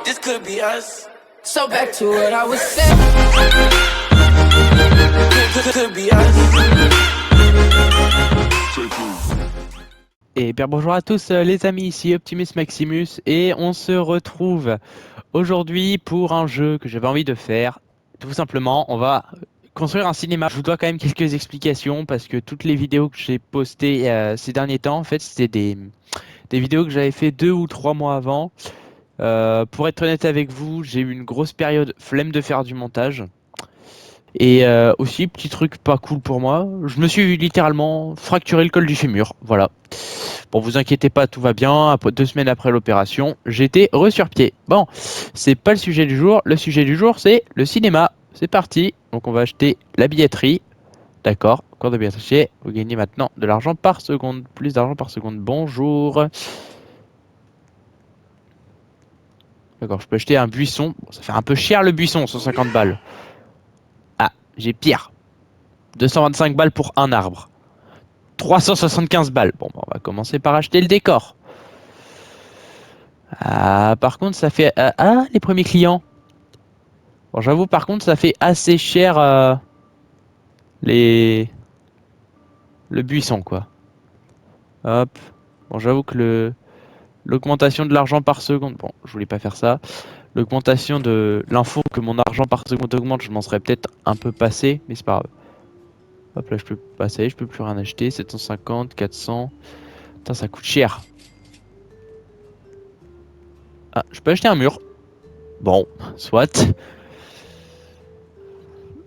this could be us. So back to what I was saying. Could be us. Et bien bonjour à tous les amis, ici Optimus Maximus et on se retrouve aujourd'hui pour un jeu que j'avais envie de faire. Tout simplement, on va construire un cinéma. Je vous dois quand même quelques explications parce que toutes les vidéos que j'ai postées ces derniers temps, en fait, c'était des vidéos que j'avais fait 2 ou 3 mois avant. Pour être honnête avec vous, j'ai eu une grosse période flemme de faire du montage. Et aussi, petit truc pas cool pour moi, je me suis littéralement fracturé le col du fémur. Voilà. Bon, vous inquiétez pas, tout va bien. 2 semaines après l'opération, j'étais sur pied. Bon, c'est pas le sujet du jour. Le sujet du jour, c'est le cinéma. C'est parti. Donc, on va acheter la billetterie. D'accord. Cours de billetterie. Vous gagnez maintenant de l'argent par seconde. Plus d'argent par seconde. Bonjour. D'accord, je peux acheter un buisson. Bon, ça fait un peu cher le buisson, 150 balles. Ah, j'ai pire. 225 balles pour un arbre. 375 balles. Bon, on va commencer par acheter le décor. Ah, par contre, ça fait... ah, les premiers clients. Bon, j'avoue, par contre, ça fait assez cher le buisson, quoi. Hop. Bon, j'avoue que l'augmentation de l'argent par seconde... Bon, je voulais pas faire ça. L'augmentation de l'info que mon argent par seconde augmente, je m'en serais peut-être un peu passé, mais c'est pas grave. Hop là, je peux passer, je peux plus rien acheter. 750, 400... Putain, ça coûte cher. Ah, je peux acheter un mur. Bon, soit.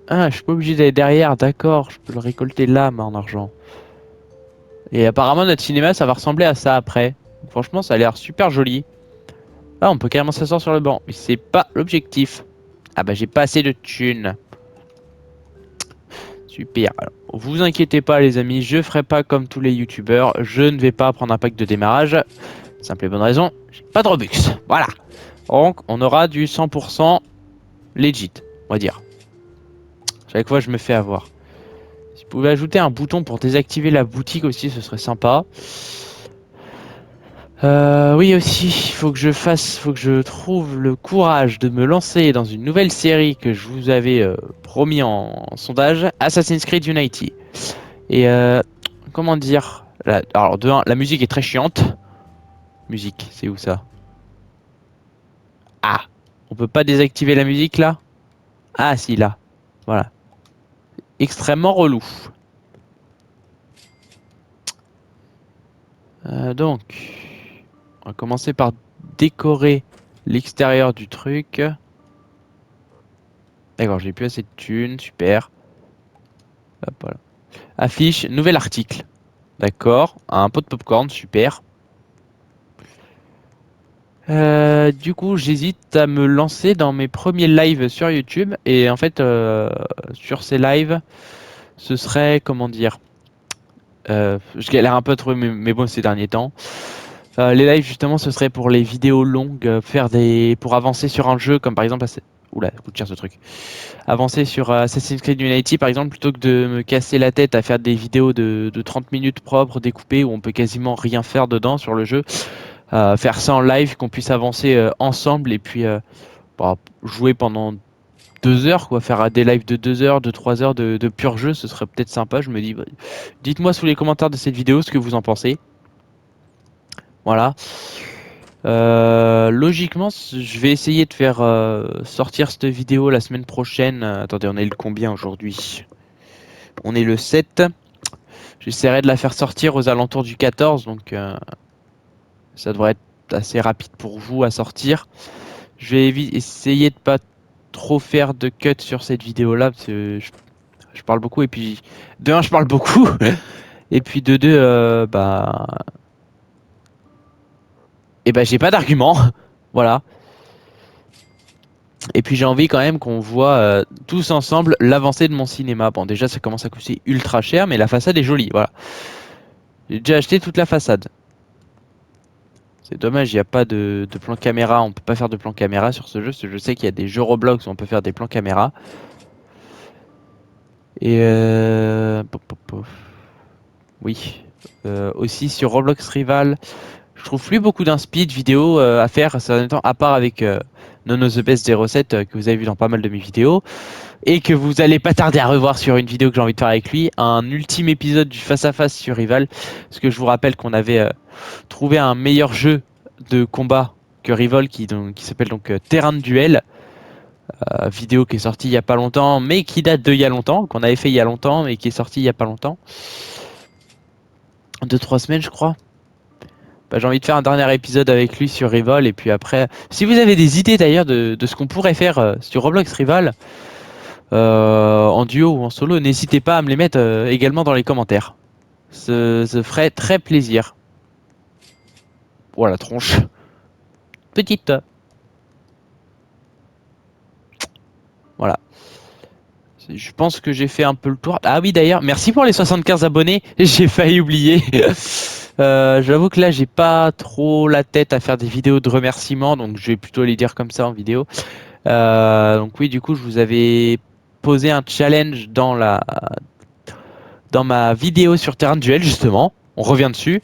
Ah, je suis pas obligé d'aller derrière, d'accord. Je peux le récolter là, en argent. Et apparemment, notre cinéma, ça va ressembler à ça après. Franchement, ça a l'air super joli. Ah, on peut carrément s'asseoir sur le banc. Mais c'est pas l'objectif. Ah bah, j'ai pas assez de thunes. Super. Alors, vous inquiétez pas, les amis. Je ferai pas comme tous les youtubeurs. Je ne vais pas prendre un pack de démarrage. Simple et bonne raison. J'ai pas de Robux. Voilà. Donc, on aura du 100% legit, on va dire. Chaque fois, je me fais avoir. Si vous pouvez ajouter un bouton pour désactiver la boutique aussi, ce serait sympa. Oui aussi, il faut que je trouve le courage de me lancer dans une nouvelle série que je vous avais promis en sondage, Assassin's Creed Unity. Et comment dire, alors de 1, la musique est très chiante. Musique, c'est où ça? Ah, on peut pas désactiver la musique là? Ah si, là, voilà. Extrêmement relou. Donc, on va commencer par décorer l'extérieur du truc. D'accord, j'ai plus assez de thunes, super. Hop, voilà. Affiche, nouvel article. D'accord, un pot de popcorn, super. Du coup, j'hésite à me lancer dans mes premiers lives sur YouTube. Et en fait, sur ces lives, ce serait, comment dire, je galère un peu à trouver mes mots ces derniers temps. Les lives, justement, ce serait pour les vidéos longues, pour avancer sur un jeu, comme par exemple... Oula, coûte cher ce truc. Avancer sur Assassin's Creed Unity, par exemple, plutôt que de me casser la tête à faire des vidéos de 30 minutes propres, découpées, où on peut quasiment rien faire dedans sur le jeu. Faire ça en live, qu'on puisse avancer ensemble, et puis jouer pendant 2 heures, quoi. Faire des lives de 2 heures, de 3 heures de pur jeu, ce serait peut-être sympa. Je me dis, dites-moi sous les commentaires de cette vidéo ce que vous en pensez. Voilà. Logiquement, je vais essayer de faire sortir cette vidéo la semaine prochaine. Attendez, on est le combien aujourd'hui? On est le 7. J'essaierai de la faire sortir aux alentours du 14, donc ça devrait être assez rapide pour vous à sortir. Je vais essayer de pas trop faire de cut sur cette vidéo-là, parce que je parle beaucoup, et puis de 1, je parle beaucoup, et puis de 2, j'ai pas d'argument. Voilà. Et puis j'ai envie quand même qu'on voit tous ensemble l'avancée de mon cinéma. Bon, déjà ça commence à coûter ultra cher, mais la façade est jolie, voilà. J'ai déjà acheté toute la façade. C'est dommage, il n'y a pas de plan caméra, on peut pas faire de plan caméra sur ce jeu. Parce que je sais qu'il y a des jeux Roblox où on peut faire des plans caméra. Et oui. Aussi sur Roblox Rival, je trouve plus beaucoup d'inspi de vidéos à faire ces derniers temps, à part avec Nono The Best 07 que vous avez vu dans pas mal de mes vidéos et que vous allez pas tarder à revoir sur une vidéo que j'ai envie de faire avec lui, un ultime épisode du face à face sur Rival, parce que je vous rappelle qu'on avait trouvé un meilleur jeu de combat que Rival qui s'appelle donc Terrain de Duel, vidéo qui est sortie il y a pas longtemps mais qui date de il y a longtemps, qu'on avait fait il y a longtemps et qui est sortie il y a pas longtemps, 2-3 semaines je crois. Bah, j'ai envie de faire un dernier épisode avec lui sur Rival et puis après, si vous avez des idées d'ailleurs de ce qu'on pourrait faire sur Roblox Rival, en duo ou en solo, n'hésitez pas à me les mettre également dans les commentaires. Ça ferait très plaisir. Voilà, tronche. Petite. Voilà. Je pense que j'ai fait un peu le tour. Ah oui, d'ailleurs, merci pour les 75 abonnés. J'ai failli oublier. J'avoue que là, j'ai pas trop la tête à faire des vidéos de remerciements, donc je vais plutôt les dire comme ça en vidéo. Donc oui, du coup, je vous avais posé un challenge dans ma vidéo sur Terrain de Duel, justement. On revient dessus.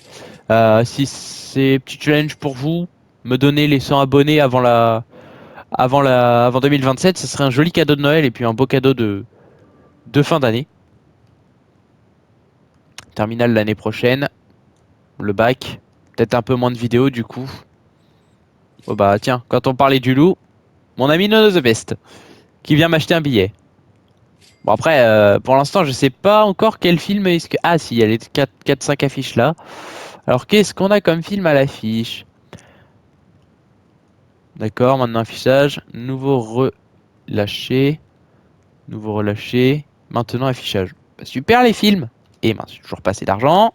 Si c'est petit challenge pour vous, me donner les 100 abonnés avant 2027, ce serait un joli cadeau de Noël et puis un beau cadeau de fin d'année. Terminale l'année prochaine. Le bac. Peut-être un peu moins de vidéos du coup. Oh bah tiens, quand on parlait du loup, mon ami Nono The Best, qui vient m'acheter un billet. Bon après, pour l'instant, je sais pas encore quel film est-ce que... Ah si, il y a les 4-5 affiches là. Alors qu'est-ce qu'on a comme film à l'affiche? D'accord, maintenant affichage. Nouveau relâché. Nouveau relâché. Maintenant affichage. Bah, super les films. Et mince, j'ai toujours pas assez d'argent.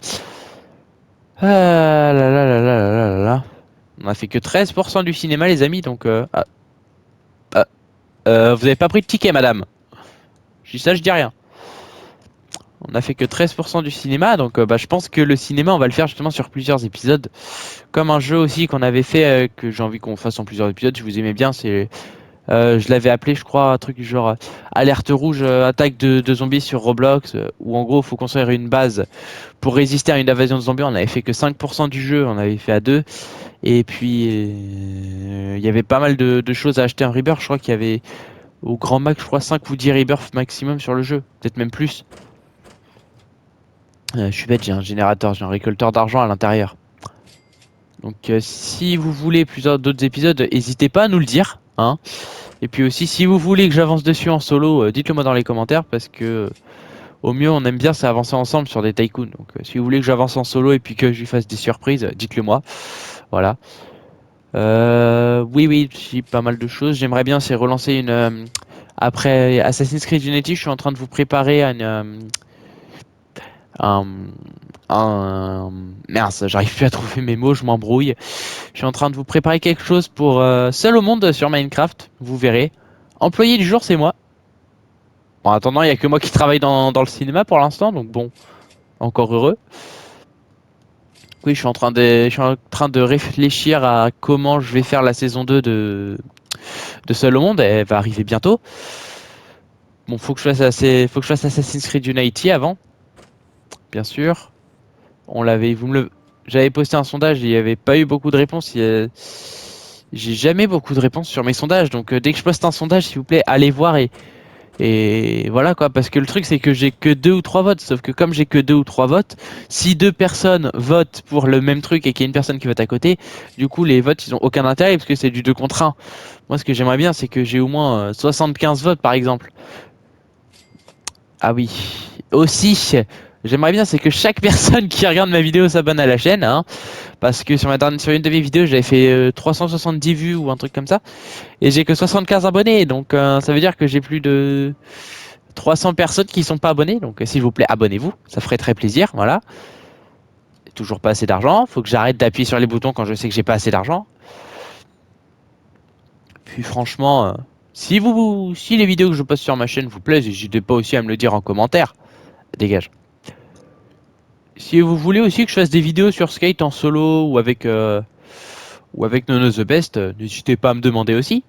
Ah là là là là là là là. On a fait que 13% du cinéma les amis, donc... vous avez pas pris de ticket madame. Je dis ça, je dis rien. On a fait que 13% du cinéma, donc bah, je pense que le cinéma, on va le faire justement sur plusieurs épisodes. Comme un jeu aussi qu'on avait fait, que j'ai envie qu'on fasse en plusieurs épisodes, si vous aimez bien, c'est... je l'avais appelé, je crois, un truc du genre alerte rouge, attaque de zombies sur Roblox, où en gros, il faut construire une base pour résister à une invasion de zombies. On avait fait que 5% du jeu, on avait fait à 2. Et puis, il y avait pas mal de choses à acheter en Rebirth. Je crois qu'il y avait, au grand max, je crois, 5 ou 10 Rebirth maximum sur le jeu. Peut-être même plus. Je suis bête, j'ai un générateur, j'ai un récolteur d'argent à l'intérieur. Donc si vous voulez plusieurs d'autres épisodes, n'hésitez pas à nous le dire. Hein. Et puis aussi, si vous voulez que j'avance dessus en solo, dites-le moi dans les commentaires parce que au mieux, on aime bien c'est avancer ensemble sur des tycoons. Donc si vous voulez que j'avance en solo et puis que je lui fasse des surprises, dites-le moi. Voilà. Oui, j'ai pas mal de choses. J'aimerais bien c'est relancer une... après Assassin's Creed Unity, je suis en train de vous préparer à un, mince, j'arrive plus à trouver mes mots, je m'embrouille. Je suis en train de vous préparer quelque chose pour Seul au monde sur Minecraft, vous verrez. Employé du jour, c'est moi. Bon, en attendant, il n'y a que moi qui travaille dans le cinéma pour l'instant, donc bon, encore heureux. Oui, je suis en train de réfléchir à comment je vais faire la saison 2 de Seul au monde, elle va arriver bientôt. Bon, faut que je fasse Assassin's Creed Unity avant, bien sûr. J'avais posté un sondage, il n'y avait pas eu beaucoup de réponses. J'ai jamais beaucoup de réponses sur mes sondages, donc dès que je poste un sondage, s'il vous plaît, allez voir et voilà quoi. Parce que le truc c'est que j'ai que 2 ou 3 votes, sauf que comme j'ai que 2 ou 3 votes, si 2 personnes votent pour le même truc et qu'il y a une personne qui vote à côté, du coup les votes ils ont aucun intérêt parce que c'est du 2 contre 1. Moi ce que j'aimerais bien c'est que j'ai au moins 75 votes par exemple. Ah oui, aussi, j'aimerais bien c'est que chaque personne qui regarde ma vidéo s'abonne à la chaîne, hein, parce que sur une de mes vidéos j'avais fait 370 vues ou un truc comme ça, et j'ai que 75 abonnés, donc ça veut dire que j'ai plus de 300 personnes qui sont pas abonnées, donc s'il vous plaît abonnez-vous, ça ferait très plaisir, voilà. Toujours pas assez d'argent, faut que j'arrête d'appuyer sur les boutons quand je sais que j'ai pas assez d'argent. Puis franchement, si les vidéos que je poste sur ma chaîne vous plaisent, n'hésitez pas aussi à me le dire en commentaire. Dégage. Si vous voulez aussi que je fasse des vidéos sur Skate en solo ou avec Nono The Best, n'hésitez pas à me demander aussi.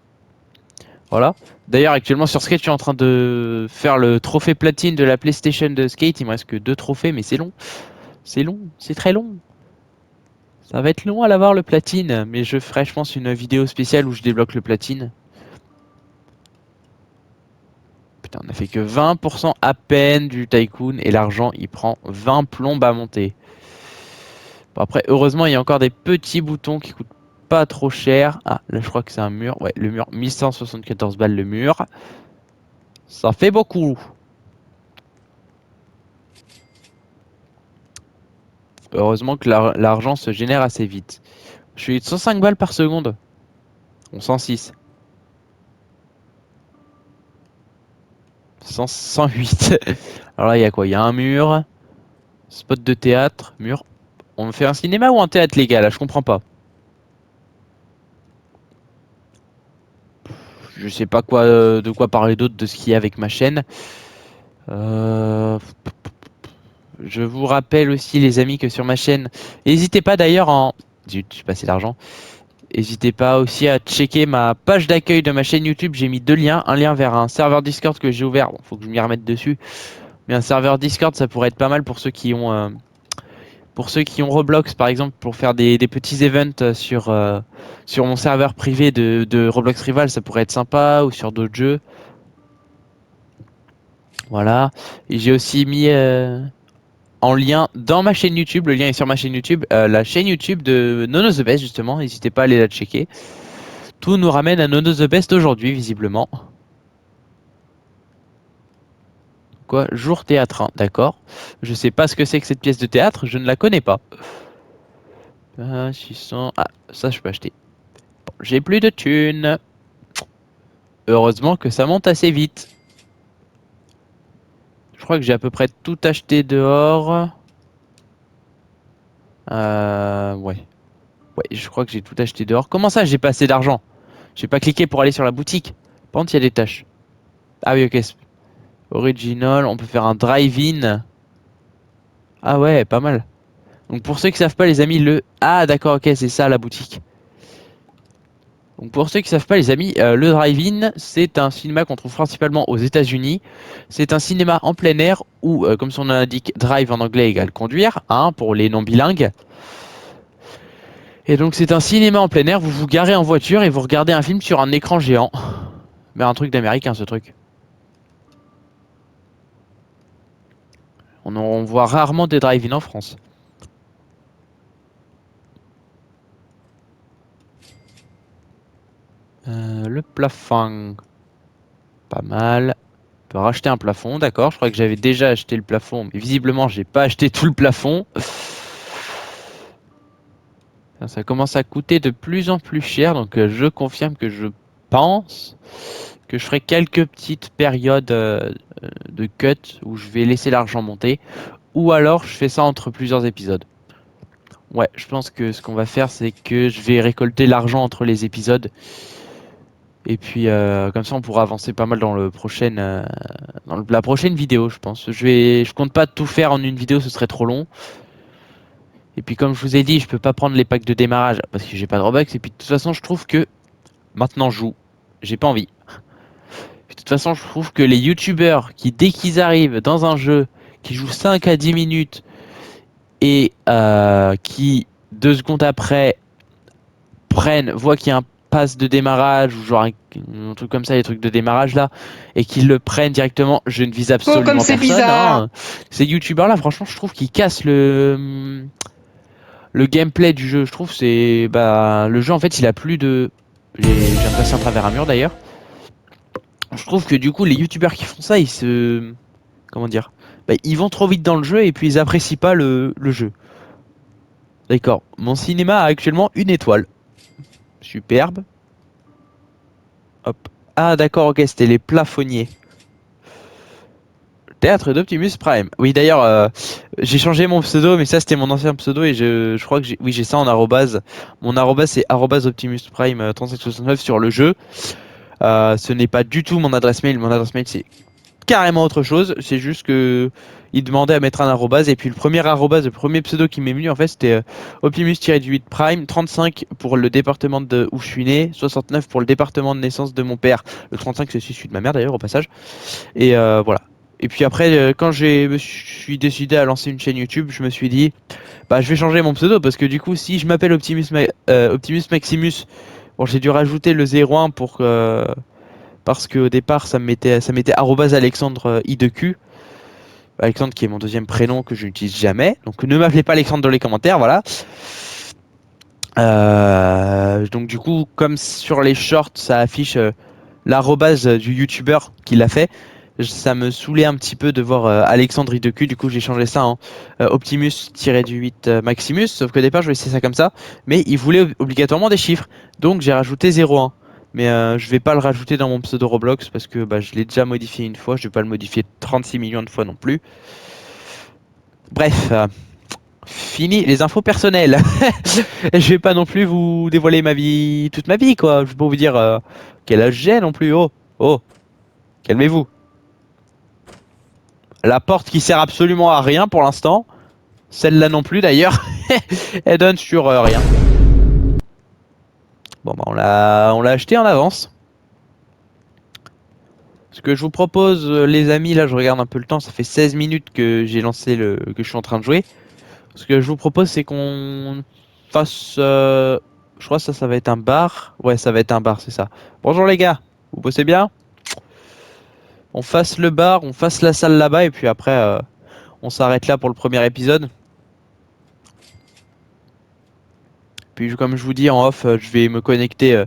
Voilà. D'ailleurs, actuellement sur Skate, je suis en train de faire le trophée platine de la PlayStation de Skate. Il me reste que 2 trophées, mais c'est long. C'est long, c'est très long. Ça va être long à l'avoir le platine, mais je ferai, je pense, une vidéo spéciale où je débloque le platine. Putain, on a fait que 20% à peine du Tycoon et l'argent il prend 20 plombes à monter. Bon, après, heureusement, il y a encore des petits boutons qui coûtent pas trop cher. Ah, là je crois que c'est un mur. Ouais, le mur, 1174 balles le mur. Ça fait beaucoup. Heureusement que l'argent se génère assez vite. Je suis de 105 balles par seconde. On 106. 108. Alors là, il y a quoi? Il y a un mur. Spot de théâtre. Mur. On fait un cinéma ou un théâtre légal? Là, je comprends pas. Je sais pas quoi, de quoi parler d'autre de ce qu'il y a avec ma chaîne. Je vous rappelle aussi, les amis, que sur ma chaîne, n'hésitez pas d'ailleurs en... Zut, j'ai passé l'argent. N'hésitez pas aussi à checker ma page d'accueil de ma chaîne YouTube. J'ai mis 2 liens. Un lien vers un serveur Discord que j'ai ouvert. Bon, faut que je m'y remette dessus. Mais un serveur Discord, ça pourrait être pas mal pour ceux qui ont, Roblox, par exemple, pour faire des petits events sur mon serveur privé de Roblox Rival. Ça pourrait être sympa, ou sur d'autres jeux. Voilà. Et j'ai aussi mis en lien dans ma chaîne YouTube, le lien est sur ma chaîne YouTube, la chaîne YouTube de Nono The Best, justement. N'hésitez pas à aller la checker. Tout nous ramène à Nono The Best aujourd'hui, visiblement. Quoi? Jour théâtre, hein, d'accord. Je sais pas ce que c'est que cette pièce de théâtre, je ne la connais pas. 600... Ah, ça je peux acheter. Bon, j'ai plus de thunes. Heureusement que ça monte assez vite. Je crois que j'ai à peu près tout acheté dehors. Ouais. Ouais, je crois que j'ai tout acheté dehors. Comment ça, j'ai pas assez d'argent? J'ai pas cliqué pour aller sur la boutique. Par contre, il y a des tâches. Ah oui, ok. Original, on peut faire un drive-in. Ah ouais, pas mal. Donc pour ceux qui savent pas, les amis, Ah d'accord, ok, c'est ça la boutique. Donc pour ceux qui savent pas, les amis, le drive-in, c'est un cinéma qu'on trouve principalement aux États-Unis. C'est un cinéma en plein air où, comme son nom l'indique, drive en anglais égale conduire, hein, pour les non bilingues. Et donc c'est un cinéma en plein air, vous vous garez en voiture et vous regardez un film sur un écran géant. Mais un truc d'américain, ce truc. On voit rarement des drive-in en France. Le plafond. Pas mal. On peut racheter un plafond, d'accord. Je crois que j'avais déjà acheté le plafond, mais visiblement, j'ai pas acheté tout le plafond. Ça commence à coûter de plus en plus cher, donc je confirme que je pense que je ferai quelques petites périodes de cut où je vais laisser l'argent monter, ou alors je fais ça entre plusieurs épisodes. Ouais, je pense que ce qu'on va faire, c'est que je vais récolter l'argent entre les épisodes. Et puis comme ça, on pourra avancer pas mal dans la prochaine vidéo, je pense. Je compte pas tout faire en une vidéo, ce serait trop long. Et puis comme je vous ai dit, je peux pas prendre les packs de démarrage parce que j'ai pas de Robux. Et puis de toute façon, je trouve que maintenant je joue, j'ai pas envie. Puis, de toute façon, je trouve que les youtubeurs qui, dès qu'ils arrivent dans un jeu, qui jouent 5 à 10 minutes et qui 2 secondes après voient qu'il y a un pass de démarrage ou genre un truc comme ça, les trucs de démarrage là, et qu'ils le prennent directement, je ne vise absolument comme c'est personne. bizarre. Hein. Ces youtubeurs là, franchement, je trouve qu'ils cassent le gameplay du jeu. Je trouve c'est le jeu en fait, il a plus de... J'ai passé à travers un mur d'ailleurs. Je trouve que du coup, les youtubeurs qui font ça, ils se... Comment dire? Ils vont trop vite dans le jeu et puis ils apprécient pas le jeu. D'accord. Mon cinéma a actuellement 1 étoile. Superbe. Hop. Ah d'accord, ok, c'était les plafonniers. Théâtre d'Optimus Prime. Oui d'ailleurs, j'ai changé mon pseudo, mais ça c'était mon ancien pseudo et je crois que j'ai ça en arrobase. Mon arrobase c'est @Optimus Prime 3769 sur le jeu. Ce n'est pas du tout mon adresse mail. Mon adresse mail c'est carrément autre chose. C'est juste que il demandait à mettre un arrobase et puis le premier pseudo qui m'est venu en fait c'était Optimus-8 Prime 35 pour le département où je suis né, 69 pour le département de naissance de mon père. Le 35 c'est celui de ma mère d'ailleurs au passage. Et voilà. Et puis après quand me suis décidé à lancer une chaîne YouTube, je me suis dit je vais changer mon pseudo parce que du coup si je m'appelle Optimus Maximus, bon j'ai dû rajouter le 01 Parce qu'au départ, ça mettait @Alexandre I2Q. Alexandre qui est mon deuxième prénom que je n'utilise jamais. Donc ne m'appelez pas Alexandre dans les commentaires, voilà. Donc du coup, comme sur les shorts, ça affiche l'arrobase du youtubeur qui l'a fait. Ça me saoulait un petit peu de voir Alexandre I2Q, du coup j'ai changé ça en Optimus-8 Maximus, sauf qu'au départ je laissais ça comme ça, mais il voulait obligatoirement des chiffres, donc j'ai rajouté 0,1. Mais je vais pas le rajouter dans mon pseudo Roblox parce que bah, je l'ai déjà modifié une fois, je vais pas le modifier 36 millions de fois non plus. Bref, fini les infos personnelles. Je vais pas non plus vous dévoiler ma vie, toute ma vie quoi, je vais pas vous dire quel âge j'ai non plus, oh, oh, calmez-vous. La porte qui sert absolument à rien pour l'instant. Celle-là non plus d'ailleurs. Elle donne sur rien. Bon bah on l'a acheté en avance. Ce que je vous propose les amis, là je regarde un peu le temps, ça fait 16 minutes que j'ai lancé que je suis en train de jouer. Ce que je vous propose c'est qu'on fasse je crois que ça va être un bar. Ouais, ça va être un bar, c'est ça. Bonjour les gars. Vous bossez bien? On fasse le bar, on fasse la salle là-bas et puis après on s'arrête là pour le premier épisode. Puis comme je vous dis en off, je vais me connecter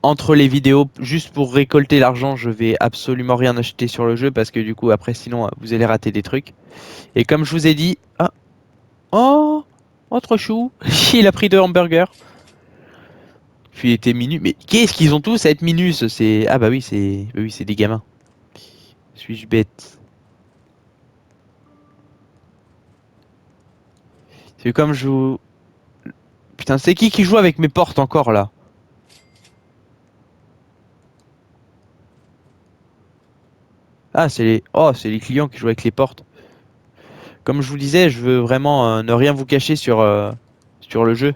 entre les vidéos juste pour récolter l'argent. Je vais absolument rien acheter sur le jeu parce que du coup après sinon vous allez rater des trucs. Et comme je vous ai dit, ah, oh, trop chou, il a pris 2 hamburgers. Puis il était minus. Mais qu'est-ce qu'ils ont tous à être minus? C'est ah bah oui c'est des gamins. Suis-je bête? C'est comme je vous. Putain, c'est qui joue avec mes portes encore là? Ah, c'est les clients qui jouent avec les portes. Comme je vous disais, je veux vraiment ne rien vous cacher sur le jeu.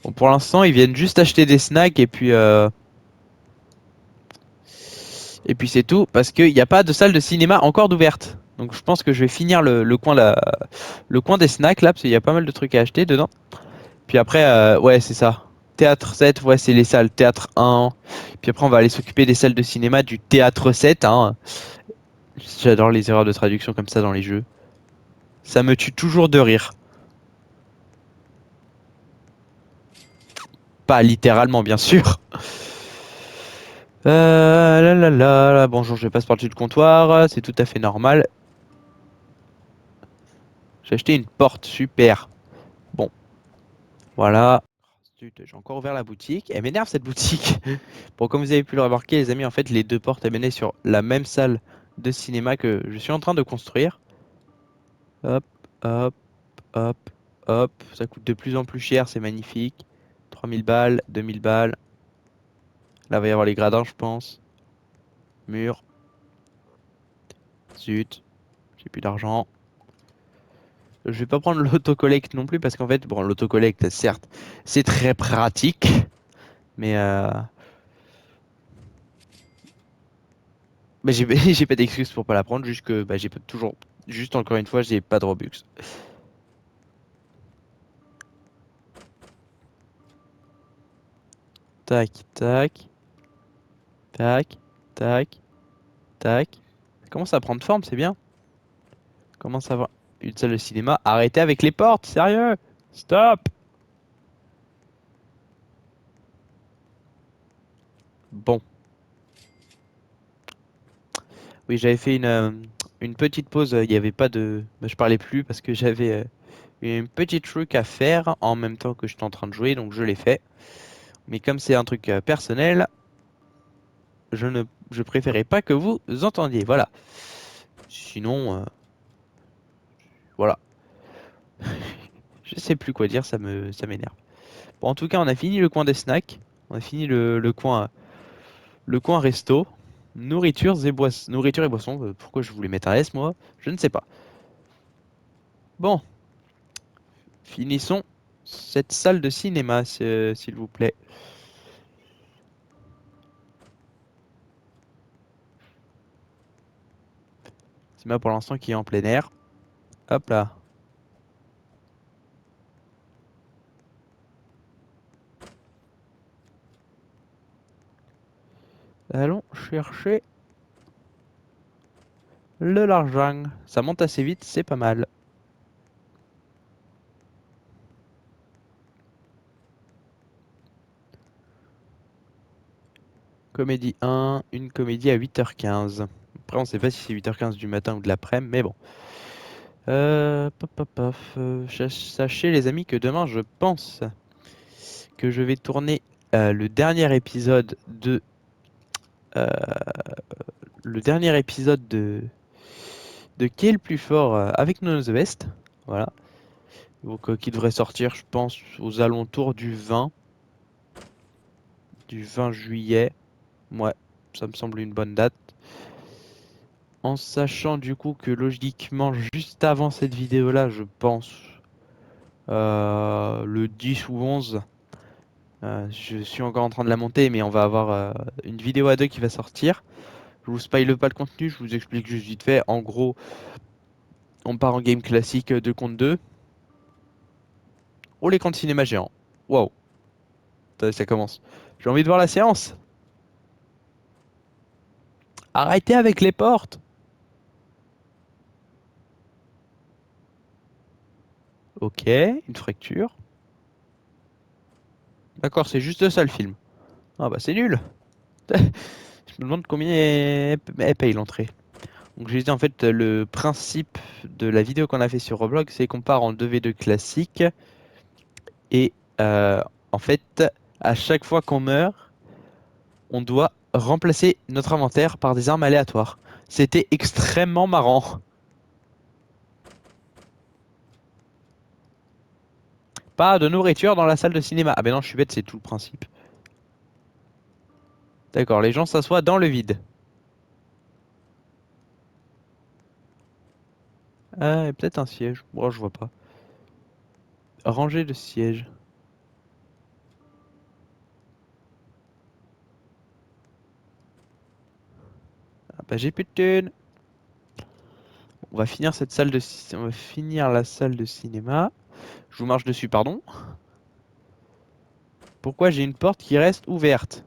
Bon, pour l'instant, ils viennent juste acheter des snacks et puis c'est tout parce qu'il n'y a pas de salle de cinéma encore d'ouverte. Donc je pense que je vais finir le coin des snacks là parce qu'il y a pas mal de trucs à acheter dedans. Puis après, ouais, c'est ça. Théâtre 7, ouais, c'est les salles. Théâtre 1. Puis après, on va aller s'occuper des salles de cinéma du théâtre 7, hein. J'adore les erreurs de traduction comme ça dans les jeux. Ça me tue toujours de rire. Pas littéralement, bien sûr. Bonjour, je passe par-dessus le comptoir. C'est tout à fait normal. J'ai acheté une porte, super. Bon, voilà. Zut, j'ai encore ouvert la boutique. Elle m'énerve cette boutique. Bon, comme vous avez pu le remarquer, les amis, en fait, les deux portes elles menaient sur la même salle de cinéma que je suis en train de construire. Hop, hop, hop, hop. Ça coûte de plus en plus cher, c'est magnifique. 3000 balles, 2000 balles. Là, il va y avoir les gradins, je pense. Mur. Zut, j'ai plus d'argent. Je vais pas prendre l'autocollecte non plus parce qu'en fait, bon, l'autocollecte, certes, c'est très pratique, mais j'ai j'ai pas d'excuse pour pas la prendre, juste que bah, j'ai toujours, juste encore une fois, j'ai pas de Robux. Tac, tac, tac, tac, tac. Ça commence à prendre forme, c'est bien. Commence à avoir une salle de cinéma. Arrêtez avec les portes, sérieux. Stop. Bon. Oui, j'avais fait une petite pause. Il n'y avait pas de. Bah, je parlais plus parce que j'avais une petite truc à faire en même temps que j'étais en train de jouer, donc je l'ai fait. Mais comme c'est un truc personnel, je préférais pas que vous entendiez. Voilà. Sinon, voilà. Je sais plus quoi dire, ça m'énerve. Bon, en tout cas, on a fini le coin des snacks. On a fini le coin resto. Nourriture et boissons. Pourquoi je voulais mettre un S, moi? Je ne sais pas. Bon, finissons cette salle de cinéma, s'il vous plaît. Cinéma pour l'instant qui est en plein air. Hop là. Allons chercher l'argent. Ça monte assez vite, c'est pas mal. Comédie 1, une comédie à 8h15. Après, on sait pas si c'est 8h15 du matin ou de l'après-midi, mais bon. Pop, pop, pop. Sachez, les amis, que demain, je pense que je vais tourner le dernier épisode de. euh, le dernier épisode de Qui est le plus fort avec None of the Best. Voilà. Donc, qui devrait sortir, je pense, aux alentours du 20 juillet. Ouais, ça me semble une bonne date. En sachant du coup que logiquement, juste avant cette vidéo-là, je pense le 10 ou 11, je suis encore en train de la monter, mais on va avoir une vidéo à deux qui va sortir. Je vous spoile pas le contenu, je vous explique juste vite fait. En gros, on part en game classique 2 contre 2. Oh, l'écran de cinéma géant. Waouh, ça commence. J'ai envie de voir la séance. Arrêtez avec les portes. Ok, une fracture. D'accord, c'est juste ça le film. Ah bah c'est nul. Je me demande combien elle paye l'entrée. Donc j'ai dit en fait le principe de la vidéo qu'on a fait sur Roblox, c'est qu'on part en 2v2 classique et euh, en fait à chaque fois qu'on meurt, on doit remplacer notre inventaire par des armes aléatoires. C'était extrêmement marrant. Pas de nourriture dans la salle de cinéma. Ah ben non, je suis bête, c'est tout le principe. D'accord, les gens s'assoient dans le vide. Ah, et peut-être un siège. Bon, je vois pas. Rangée de sièges. Ah bah j'ai plus de thunes. On va finir cette salle de on va finir la salle de cinéma. Je vous marche dessus, pardon. Pourquoi j'ai une porte qui reste ouverte?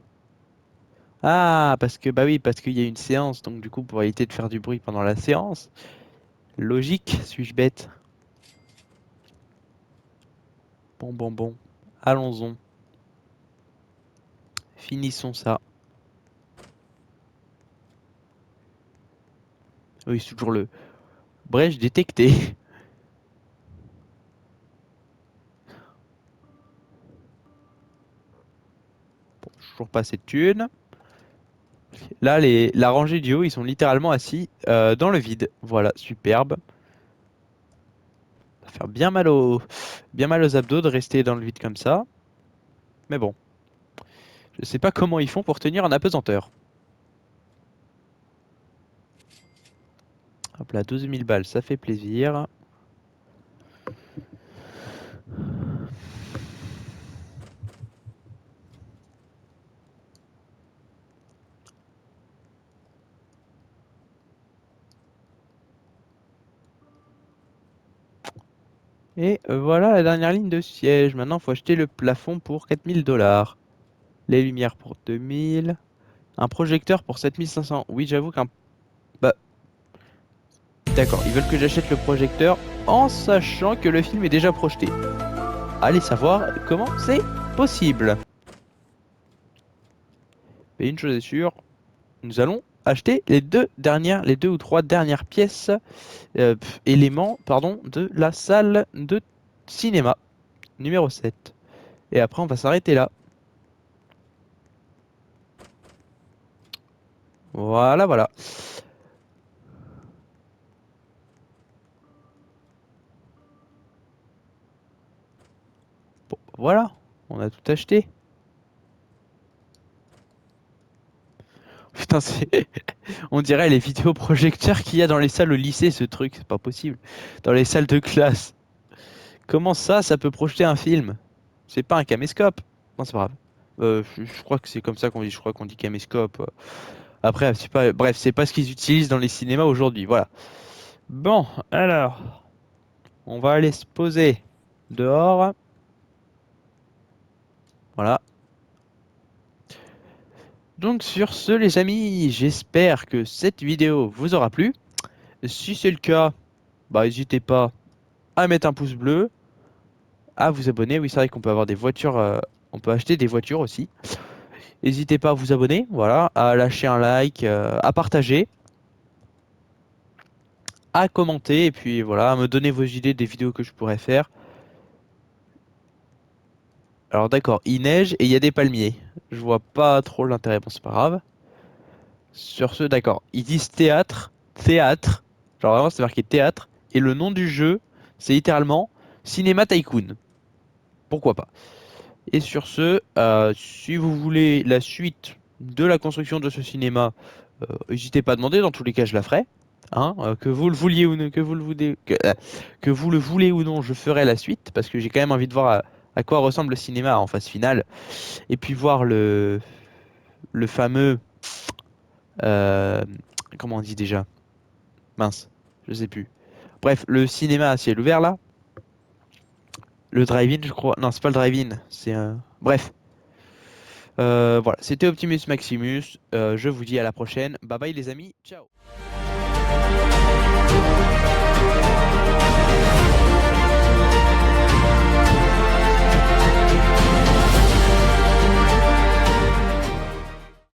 Ah, parce que bah oui, parce qu'il y a une séance, donc du coup pour éviter de faire du bruit pendant la séance. Logique, suis-je bête? Bon, bon, bon. Allons-y. Finissons ça. Oui, c'est toujours le brèche détecté. Bon, toujours pas assez de thunes. Là, la rangée du haut, ils sont littéralement assis dans le vide. Voilà, superbe. Ça va faire bien mal aux abdos de rester dans le vide comme ça. Mais bon, je sais pas comment ils font pour tenir en apesanteur. Hop là, 12 000 balles, ça fait plaisir. Et voilà la dernière ligne de siège. Maintenant, il faut acheter le plafond pour 4 000 $. Les lumières pour 2 000. Un projecteur pour 7 500. Oui, j'avoue qu'un... Bah, d'accord, ils veulent que j'achète le projecteur en sachant que le film est déjà projeté. Allez savoir comment c'est possible. Mais une chose est sûre, nous allons acheter les deux ou trois dernières pièces, éléments, pardon, de la salle de cinéma numéro 7. Et après, on va s'arrêter là. Voilà, voilà. Bon, voilà, on a tout acheté. Putain, on dirait les vidéoprojecteurs qu'il y a dans les salles au lycée, ce truc, c'est pas possible. Dans les salles de classe. Comment ça peut projeter un film? C'est pas un caméscope. Non, c'est pas grave. Je crois que c'est comme ça qu'on dit, je crois qu'on dit caméscope. Après, c'est pas, bref, c'est pas ce qu'ils utilisent dans les cinémas aujourd'hui, voilà. Bon, alors, on va aller se poser dehors. Voilà. Donc sur ce les amis, j'espère que cette vidéo vous aura plu. Si c'est le cas, bah n'hésitez pas à mettre un pouce bleu, à vous abonner. Oui, c'est vrai qu'on peut avoir des voitures, on peut acheter des voitures aussi. N'hésitez pas à vous abonner, voilà, à lâcher un like, à partager, à commenter et puis voilà, à me donner vos idées des vidéos que je pourrais faire. Alors d'accord, il neige et il y a des palmiers. Je vois pas trop l'intérêt, bon c'est pas grave. Sur ce, d'accord, ils disent théâtre, théâtre. Genre vraiment c'est marqué théâtre et le nom du jeu c'est littéralement Cinéma Tycoon. Pourquoi pas? Et sur ce, si vous voulez la suite de la construction de ce cinéma, n'hésitez pas à demander, dans tous les cas je la ferai. Hein, que vous le vouliez ou non, que vous le voulez ou non, je ferai la suite parce que j'ai quand même envie de voir à quoi ressemble le cinéma en phase finale et puis voir le fameux euh, comment on dit déjà? Mince, je sais plus. Bref, le cinéma à ciel ouvert là, le drive-in je crois. Non, c'est pas le drive-in, c'est un. Bref. Voilà, c'était Optimus Maximus. Je vous dis à la prochaine. Bye bye les amis. Ciao.